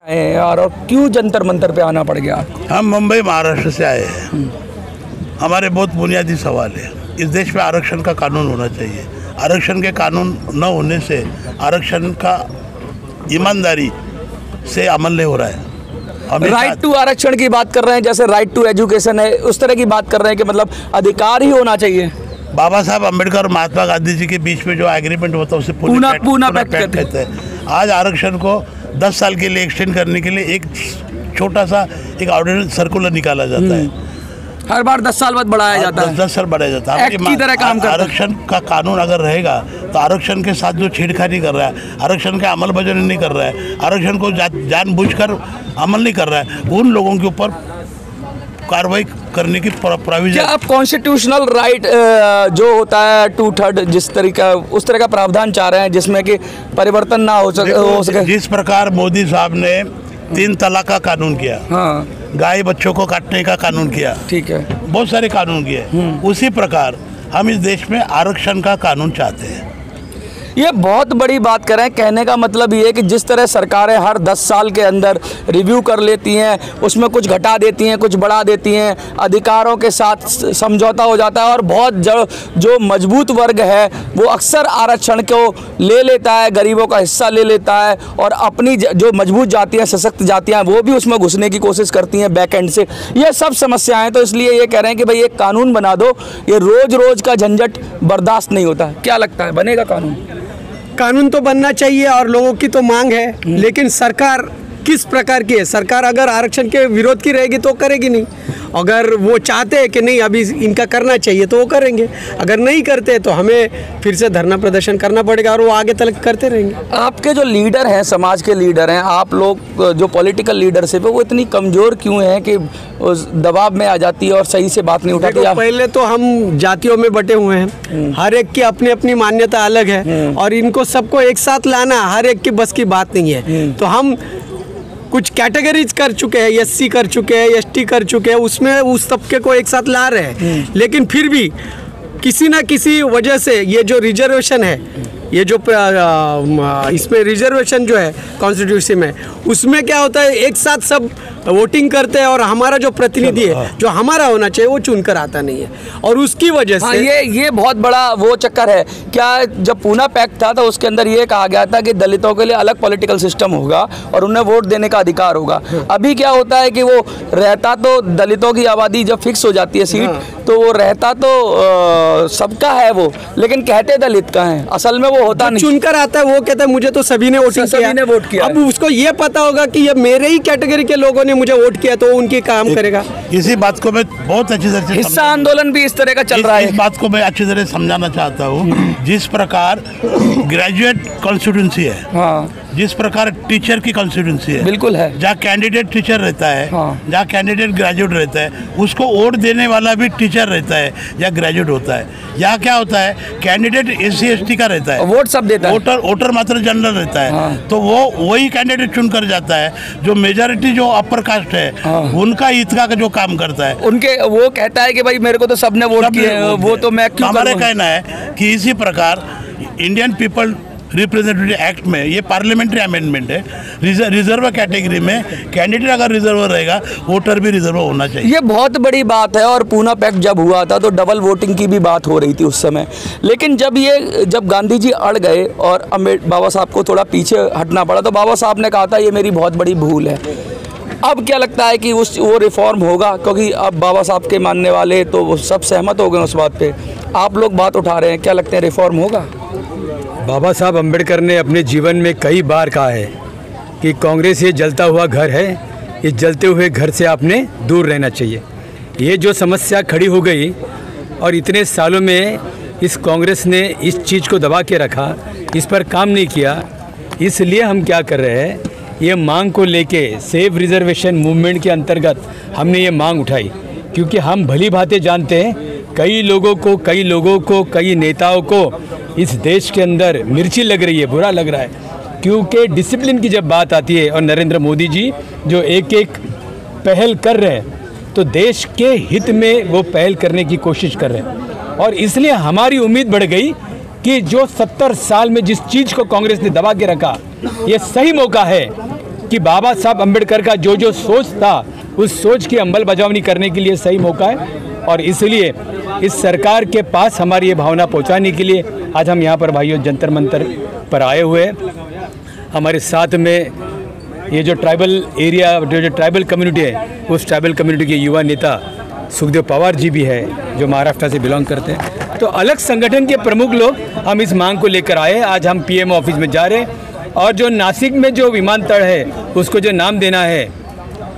है यार, और क्यों जंतर मंतर पे आना पड़ गया आपको? हम मुंबई महाराष्ट्र से आए हैं। हमारे बहुत बुनियादी सवाल है। इस देश में आरक्षण का कानून होना चाहिए। आरक्षण के कानून न होने से आरक्षण का ईमानदारी से अमल नहीं हो रहा है। राइट टू आरक्षण की बात कर रहे हैं, जैसे राइट टू एजुकेशन है, उस तरह की बात कर रहे हैं कि मतलब अधिकार ही होना चाहिए। बाबा साहब अम्बेडकर और महात्मा गांधी जी के बीच में जो एग्रीमेंट होता है उसे पूना पैक्ट कहते हैं। आज आरक्षण को 10 साल के लिए एक्सटेंड करने के लिए एक छोटा सा एक ऑर्डिनेंस सर्कुलर निकाला जाता है। हर बार 10 साल बाद बढ़ाया जाता है। 10 साल बढ़ाया जाता है। एक्ट की तरह काम करता है। आरक्षण का कानून अगर रहेगा तो आरक्षण के साथ जो छेड़खानी कर रहा है, आरक्षण के अमल बजाने नहीं कर रहा है, आरक्षण को जानबूझकर अमल नहीं कर रहा है, उन लोगों के ऊपर कार्रवाई करने की प्रोविजन। क्या आप कॉन्स्टिट्यूशनल राइट जो होता है 2/3 जिस तरीका उस तरह का प्रावधान चाह रहे हैं जिसमें कि परिवर्तन ना हो सके? जिस प्रकार मोदी साहब ने 3 तलाक का कानून किया, हाँ, गाय बच्चों को काटने का कानून किया, ठीक है, बहुत सारे कानून किए, उसी प्रकार हम इस देश में आरक्षण का कानून चाहते हैं। ये बहुत बड़ी बात कर रहे हैं। कहने का मतलब ये है कि जिस तरह सरकारें हर 10 साल के अंदर रिव्यू कर लेती हैं, उसमें कुछ घटा देती हैं, कुछ बढ़ा देती हैं, अधिकारों के साथ समझौता हो जाता है और बहुत जो मजबूत वर्ग है वो अक्सर आरक्षण को ले लेता है, गरीबों का हिस्सा ले लेता है और अपनी जो मजबूत जातियाँ, सशक्त जातियाँ, वो भी उसमें घुसने की कोशिश करती हैं बैक एंड से। ये सब समस्याएँ, तो इसलिए ये कह रहे हैं कि भाई एक कानून बना दो, ये रोज़ रोज़ का झंझट बर्दाश्त नहीं होता। क्या लगता है, बनेगा कानून? कानून तो बनना चाहिए और लोगों की तो मांग है, लेकिन सरकार किस प्रकार की है? सरकार अगर आरक्षण के विरोध की रहेगी तो करेगी नहीं। अगर वो चाहते हैं कि नहीं अभी इनका करना चाहिए तो वो करेंगे, अगर नहीं करते तो हमें फिर से धरना प्रदर्शन करना पड़ेगा और वो आगे तक करते रहेंगे। आपके जो लीडर हैं, समाज के लीडर हैं, आप लोग जो पॉलिटिकल लीडरशिप है वो इतनी कमज़ोर क्यों है कि उस दबाव में आ जाती है और सही से बात नहीं उठाती? पहले तो हम जातियों में बटे हुए हैं, हर एक की अपनी अपनी मान्यता अलग है और इनको सबको एक साथ लाना हर एक की बस की बात नहीं है। तो हम कुछ कैटेगरीज कर चुके हैं, एससी कर चुके हैं, एसटी कर चुके हैं, उसमें उस तबके को एक साथ ला रहे हैं। लेकिन फिर भी किसी ना किसी वजह से ये जो रिजर्वेशन है, ये जो इसमें रिजर्वेशन जो है कॉन्स्टिट्यूशन में, उसमें क्या होता है एक साथ सब वोटिंग करते हैं और हमारा जो प्रतिनिधि है जो हमारा होना चाहिए वो चुनकर आता नहीं है और उसकी वजह से ये बहुत बड़ा वो चक्कर है। क्या जब पूना पैक्ट था तो उसके अंदर ये कहा गया था कि दलितों के लिए अलग पॉलिटिकल सिस्टम होगा और उन्हें वोट देने का अधिकार होगा। अभी क्या होता है कि वो रहता तो दलितों की आबादी जब फिक्स हो जाती है सीट, तो वो रहता तो सबका है वो, लेकिन कहते दलित का है, असल में वो होता नहीं। चुनकर आता है वो कहता है मुझे तो सभी ने वोट किया। अब उसको ये पता होगा कि ये मेरे ही कैटेगरी के लोगों ने मुझे वोट किया तो उनकी काम करेगा। इसी बात को मैं बहुत अच्छी तरह से हिस्सा आंदोलन भी इस तरह का चल रहा है। इस बात को मैं अच्छी तरह समझाना चाहता हूँ। जिस प्रकार ग्रेजुएट कॉन्स्टिट्यूंसी है, हाँ, जिस प्रकार टीचर की कॉन्स्टिट्यूंसी है, बिल्कुल है, जहाँ कैंडिडेट टीचर रहता है, हाँ, जहाँ कैंडिडेट ग्रेजुएट रहता है, उसको वोट देने वाला भी टीचर रहता है या ग्रेजुएट होता है। यहाँ क्या होता है, कैंडिडेट SC ST का रहता है, वोट सब देता है, वोटर मात्र जनरल रहता है, हाँ, तो वो वही कैंडिडेट चुन कर जाता है जो मेजॉरिटी जो अपर कास्ट है, हाँ, उनका हित का जो काम करता है। उनके वो कहता है कि भाई मेरे को तो सबने वोट किए, वो तो मैं क्यों? हमारा कहना है कि इसी प्रकार इंडियन पीपल रिप्रेजेंटेटिव एक्ट में ये पार्लियामेंट्री अमेंडमेंट है, रिजर्व कैटेगरी में कैंडिडेट अगर रिजर्व रहेगा, वोटर भी रिजर्व होना चाहिए। ये बहुत बड़ी बात है और पूना पैक्ट जब हुआ था तो डबल वोटिंग की भी बात हो रही थी उस समय, लेकिन जब गांधी जी अड़ गए और बाबा साहब को थोड़ा पीछे हटना पड़ा तो बाबा साहब ने कहा था ये मेरी बहुत बड़ी भूल है। अब क्या लगता है कि वो रिफॉर्म होगा? क्योंकि अब बाबा साहब के मानने वाले तो वो सब सहमत हो गए उस बात पे, आप लोग बात उठा रहे हैं, क्या लगता है रिफॉर्म होगा? बाबा साहब अम्बेडकर ने अपने जीवन में कई बार कहा है कि कांग्रेस ये जलता हुआ घर है, इस जलते हुए घर से आपने दूर रहना चाहिए। ये जो समस्या खड़ी हो गई और इतने सालों में इस कांग्रेस ने इस चीज़ को दबा के रखा, इस पर काम नहीं किया, इसलिए हम क्या कर रहे हैं, ये मांग को लेके सेव रिजर्वेशन मूवमेंट के अंतर्गत हमने ये मांग उठाई, क्योंकि हम भली भांति जानते हैं कई लोगों को कई नेताओं को इस देश के अंदर मिर्ची लग रही है, बुरा लग रहा है, क्योंकि डिसिप्लिन की जब बात आती है और नरेंद्र मोदी जी जो एक एक पहल कर रहे हैं तो देश के हित में वो पहल करने की कोशिश कर रहे हैं और इसलिए हमारी उम्मीद बढ़ गई कि जो 70 साल में जिस चीज़ को कांग्रेस ने दबा के रखा, ये सही मौका है कि बाबा साहब अम्बेडकर का जो जो सोच था उस सोच की अमलबजावनी करने के लिए सही मौका है। और इसलिए इस सरकार के पास हमारी ये भावना पहुंचाने के लिए आज हम यहाँ पर भाइयों जंतर मंतर पर आए हुए हैं। हमारे साथ में ये जो ट्राइबल एरिया जो ट्राइबल कम्युनिटी है उस ट्राइबल कम्युनिटी के युवा नेता सुखदेव पवार जी भी है जो महाराष्ट्र से बिलोंग करते हैं। तो अलग संगठन के प्रमुख लोग हम इस मांग को लेकर आए। आज हम पीएम ऑफिस में जा रहे हैं और जो नासिक में जो विमानतल है उसको जो नाम देना है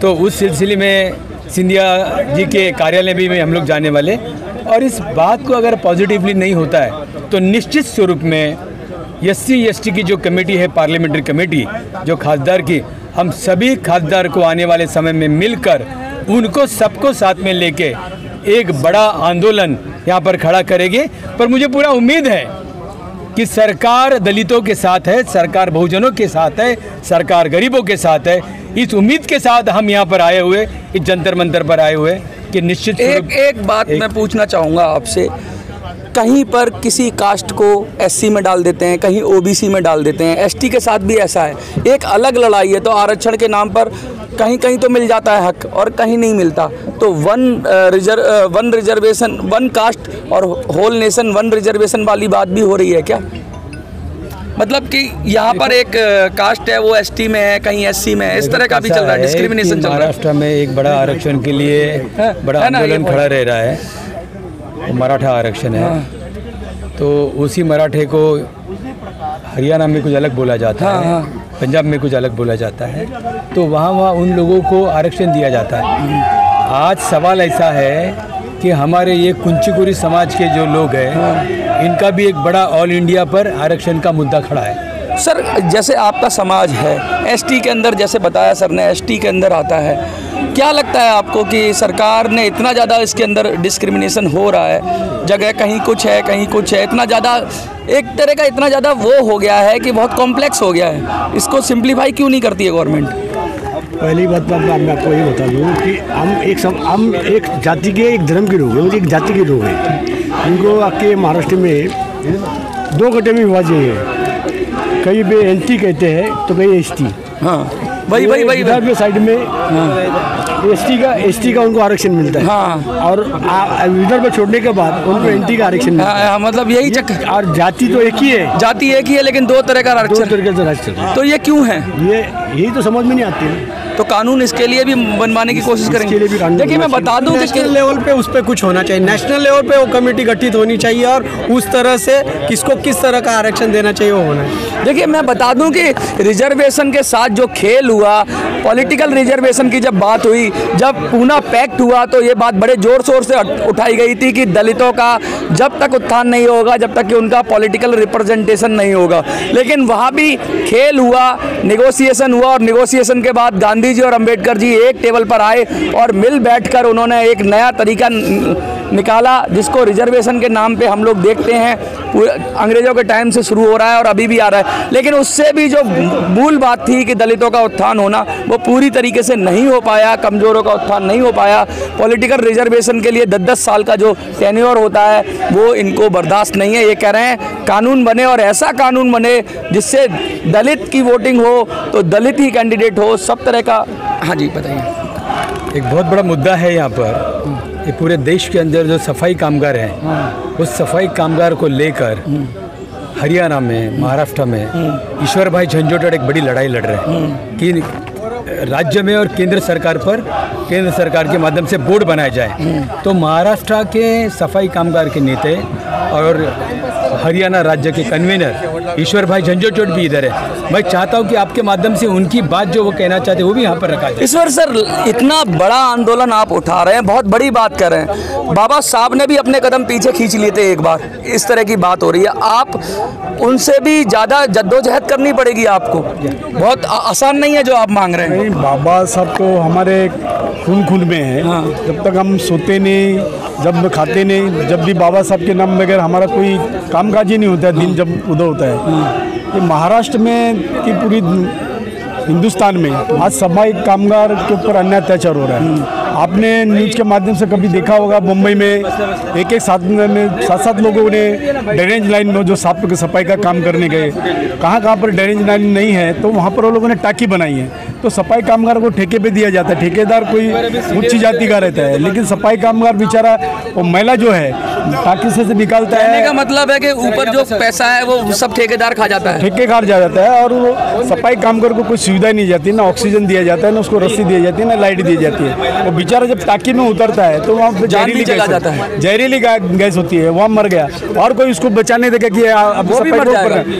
तो उस सिलसिले में सिंधिया जी के कार्यालय भी में हम लोग जाने वाले। और इस बात को अगर पॉजिटिवली नहीं होता है तो निश्चित स्वरूप में SC/ST की जो कमेटी है पार्लियामेंट्री कमेटी जो खासदार की, हम सभी खासदार को आने वाले समय में मिलकर उनको सबको साथ में लेके एक बड़ा आंदोलन यहाँ पर खड़ा करेंगे। पर मुझे पूरा उम्मीद है कि सरकार दलितों के साथ है, सरकार बहुजनों के साथ है, सरकार गरीबों के साथ है। इस उम्मीद के साथ हम यहाँ पर आए हुए, इस जंतर मंतर पर आए हुए कि निश्चित एक बात मैं पूछना चाहूँगा आपसे, कहीं पर किसी कास्ट को SC में डाल देते हैं, कहीं OBC में डाल देते हैं, ST के साथ भी ऐसा है। एक अलग लड़ाई है। तो आरक्षण के नाम पर कहीं कहीं तो मिल जाता है हक और कहीं नहीं मिलता। तो वन रिजर्वेशन, वन कास्ट और होल नेशन वन रिजर्वेशन वाली बात भी हो रही है क्या? मतलब कि यहाँ पर एक कास्ट है वो ST में है, कहीं SC में है, इस तरह का भी चल रहा है, डिस्क्रिमिनेशन चल रहा है। महाराष्ट्र में एक बड़ा आरक्षण के लिए बड़ा आंदोलन खड़ा रह रहा है, मराठा आरक्षण है। तो उसी मराठे को हरियाणा में कुछ अलग बोला जाता है, पंजाब में कुछ अलग बोला जाता है। तो वहाँ उन लोगों को आरक्षण दिया जाता है। आज सवाल ऐसा है कि हमारे ये कुंचीकुरी समाज के जो लोग हैं इनका भी एक बड़ा ऑल इंडिया पर आरक्षण का मुद्दा खड़ा है। सर, जैसे आपका समाज है ST के अंदर, जैसे बताया सर ने ST के अंदर आता है, क्या लगता है आपको कि सरकार ने इतना ज़्यादा इसके अंदर डिस्क्रिमिनेशन हो रहा है, जगह कहीं कुछ है कहीं कुछ है, इतना ज़्यादा एक तरह का इतना ज़्यादा वो हो गया है कि बहुत कॉम्प्लेक्स हो गया है, इसको सिंप्लीफाई क्यों नहीं करती है गवर्नमेंट? पहली बात मैं आपको ये बता दूँ कि हम एक जाति के, एक धर्म के लोग हैं, एक जाति के लोग हैं। इनको आके महाराष्ट्र में 2 गटे में विभाजन है, कहीं पे NT कहते हैं तो कहीं ST। हाँ, वही इधर में साइड में ST का उनको आरक्षण मिलता है। हाँ। और इधर पे छोड़ने के बाद उनको NT का आरक्षण मिलता है। मतलब यही चक्कर। और जाति तो एक ही है, जाति एक ही है लेकिन 2 तरह का आरक्षण। तो ये क्यों है? यही तो समझ में नहीं आती है। तो कानून इसके लिए भी बनवाने की कोशिश करेंगे। देखिए मैं बता दूं कि नेशनल लेवल पे उस पर कुछ होना चाहिए, नेशनल लेवल पे वो कमेटी गठित होनी चाहिए और उस तरह से किसको किस तरह का आरक्षण देना चाहिए वो होना चाहिए। देखिए मैं बता दूं कि रिजर्वेशन के साथ जो खेल हुआ, पॉलिटिकल रिजर्वेशन की जब बात हुई, जब पूना पैक्ट हुआ तो ये बात बड़े जोर शोर से उठाई गई थी कि दलितों का जब तक उत्थान नहीं होगा, जब तक कि उनका पॉलिटिकल रिप्रेजेंटेशन नहीं होगा। लेकिन वहाँ भी खेल हुआ, निगोसिएशन हुआ और निगोसिएशन के बाद गांधी जी और अंबेडकर जी एक टेबल पर आए और मिल बैठकर उन्होंने एक नया तरीका निकाला जिसको रिजर्वेशन के नाम पे हम लोग देखते हैं अंग्रेजों के टाइम से शुरू हो रहा है और अभी भी आ रहा है। लेकिन उससे भी जो मूल बात थी कि दलितों का उत्थान होना, वो पूरी तरीके से नहीं हो पाया, कमज़ोरों का उत्थान नहीं हो पाया। पॉलिटिकल रिजर्वेशन के लिए 10-10 साल का जो टेन्योर होता है वो इनको बर्दाश्त नहीं है। ये कह रहे हैं कानून बने और ऐसा कानून बने जिससे दलित की वोटिंग हो तो दलित ही कैंडिडेट हो, सब तरह का। हाँ जी बताइए। एक बहुत बड़ा मुद्दा है यहाँ पर, ये पूरे देश के अंदर जो सफाई कामगार हैं उस सफाई कामगार को लेकर हरियाणा में, महाराष्ट्र में ईश्वर भाई झंझोटड़ एक बड़ी लड़ाई लड़ रहे हैं कि राज्य में और केंद्र सरकार पर, केंद्र सरकार के माध्यम से बोर्ड बनाया जाए। तो महाराष्ट्र के सफाई कामगार के नेता और हरियाणा राज्य के कन्वीनर ईश्वर भाई झंझोटड़ भी इधर है। मैं चाहता हूं कि आपके माध्यम से उनकी बात जो वो कहना चाहते हैं वो भी यहाँ पर रखा जाए। ईश्वर सर, इतना बड़ा आंदोलन आप उठा रहे हैं, बहुत बड़ी बात कर रहे हैं। बाबा साहब ने भी अपने कदम पीछे खींच लिए थे एक बार, इस तरह की बात हो रही है। आप उनसे भी ज़्यादा जद्दोजहद करनी पड़ेगी आपको, बहुत आसान नहीं है जो आप मांग रहे हैं। नहीं, बाबा साहब तो हमारे खून में है। हाँ। जब तक हम सोते नहीं, जब खाते नहीं, जब भी बाबा साहब के नाम बगैर हमारा कोई कामकाज ही नहीं होता है। दिन जब उदय होता है ये महाराष्ट्र में कि पूरी हिंदुस्तान में आज सफाई कामगार के ऊपर अन्य अत्याचार हो रहा है। आपने न्यूज़ के माध्यम से कभी देखा होगा, मुंबई में एक सात लोगों ने ड्रेनेज लाइन में जो सफाई का काम करने गए, कहाँ पर ड्रेनेज लाइन नहीं है तो वहाँ पर वो लोगों ने टाकी बनाई है। तो सफाई कामगार को ठेके पे दिया जाता है, ठेकेदार कोई उच्च जाति का रहता है, लेकिन सफाई कामगार बेचारा वो महिला जो है टाकी से निकालता है। कहने का मतलब है कि ऊपर जो पैसा है वो सब ठेकेदार खा जाता है, ठेके खा जाता है। और वो सफाई कामगार को कोई सुविधा नहीं जाती, ना ऑक्सीजन दिया जाता है, ना उसको रस्सी दी जाती है, ना लाइट दी जाती है। वो बेचारा जब टाकी में उतरता है तो वहाँ जहरीली गैस होती है, वहाँ मर गया और कोई उसको बचाने देगा कि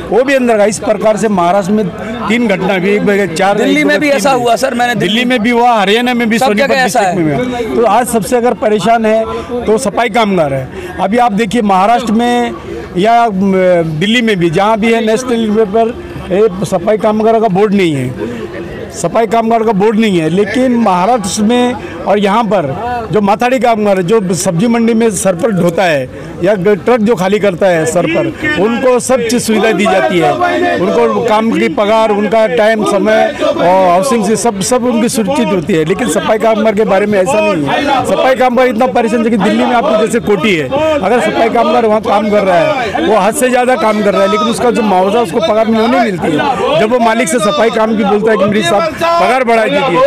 वो भी अंदर। इस प्रकार से महाराष्ट्र में 3 घटना भी, 4 दिल्ली में भी ऐसा हुआ सर, मैंने दिल्ली में भी हुआ, हरियाणा में भी, सोनीपत डिस्ट्रिक्ट में भी। तो आज सबसे अगर परेशान है तो सफाई कामगार है। अभी आप देखिए महाराष्ट्र में या दिल्ली में भी जहाँ भी है नेशनल लेवल पर सफाई कामगारों का बोर्ड नहीं है, सफाई कामगार का बोर्ड नहीं है। लेकिन महाराष्ट्र में और यहाँ पर जो माथाड़ी कामगार जो सब्जी मंडी में सर पर ढोता है या ट्रक जो खाली करता है सर पर, उनको सब चीज़ सुविधा दी जाती है। उनको काम की पगार, उनका टाइम, समय और हाउसिंग से सब उनकी सुरक्षित होती है। लेकिन सफाई कामगार के बारे में ऐसा नहीं है। सफाई कामगार इतना परेशान है कि दिल्ली में आपको जैसे कोठी है, अगर सफाई कामगार वहाँ काम कर रहा है, वो हद से ज़्यादा काम कर रहा है, लेकिन उसका जो मुआवजा उसको पगार में नहीं मिलती है। जब वो मालिक से सफाई काम की बोलता है कि मेरी साहब पगार बढ़ा दीजिए,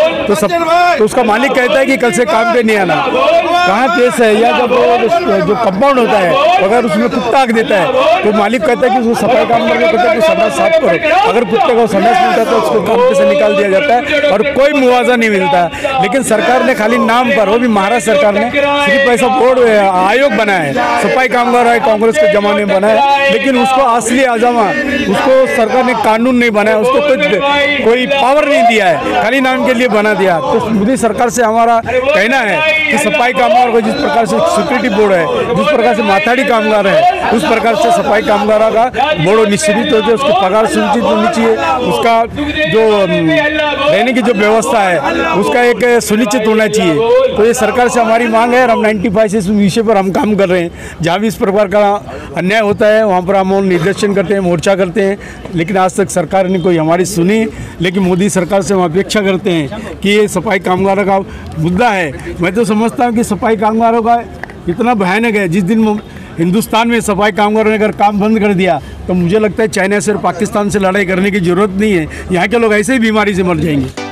तो उसका मालिक कहता है कि कल से काम पे नहीं आना। कहाँ केस है, या जब जो कंपाउंड होता है अगर उसमें कुत्ता आग देता है तो मालिक कहता है कि उसको सफाई काम करके कहता है कि संडास साफ करो। अगर कुत्ते को संडास मिलता है तो उसको काम पे से निकाल दिया जाता है और कोई मुआवजा नहीं मिलता। लेकिन सरकार ने खाली नाम पर, वो भी महाराष्ट्र सरकार ने सिर्फ ऐसा बोर्ड आयोग बनाया है, सफाई कामगार है, कांग्रेस के जमाने में बनाया, लेकिन उसको असली आज़मा उसको सरकार ने कानून नहीं बनाया, उसको कोई पावर नहीं दिया है, खाली नाम के लिए बना दिया। तो मोदी सरकार से हमारा कहना है कि सफाई कामगार को जिस प्रकार से सिक्योरिटी बोर्ड है, जिस प्रकार से माथाड़ी कामगार है, उस प्रकार से सफाई कामगारों का बोर्ड निश्चित हो जाए, उसकी पगार सुनिश्चित होनी चाहिए, उसका जो रहने की जो व्यवस्था है उसका एक सुनिश्चित होना चाहिए। तो ये सरकार से हमारी मांग है और हम 95 से इस विषय पर हम काम कर रहे हैं। जहाँ भी इस प्रकार का अन्याय होता है वहाँ पर हम निर्देशन करते हैं, मोर्चा करते हैं, लेकिन आज तक सरकार ने कोई हमारी सुनी। लेकिन मोदी सरकार से हम अपेक्षा करते हैं कि ये सफाई कामगारों का मुद्दा है। मैं तो समझता हूँ कि सफाई कामगारों का इतना भयानक है, जिस दिन हिंदुस्तान में सफाई कामगारों ने अगर काम बंद कर दिया तो मुझे लगता है चाइना से और पाकिस्तान से लड़ाई करने की ज़रूरत नहीं है, यहाँ के लोग ऐसे ही बीमारी से मर जाएंगे।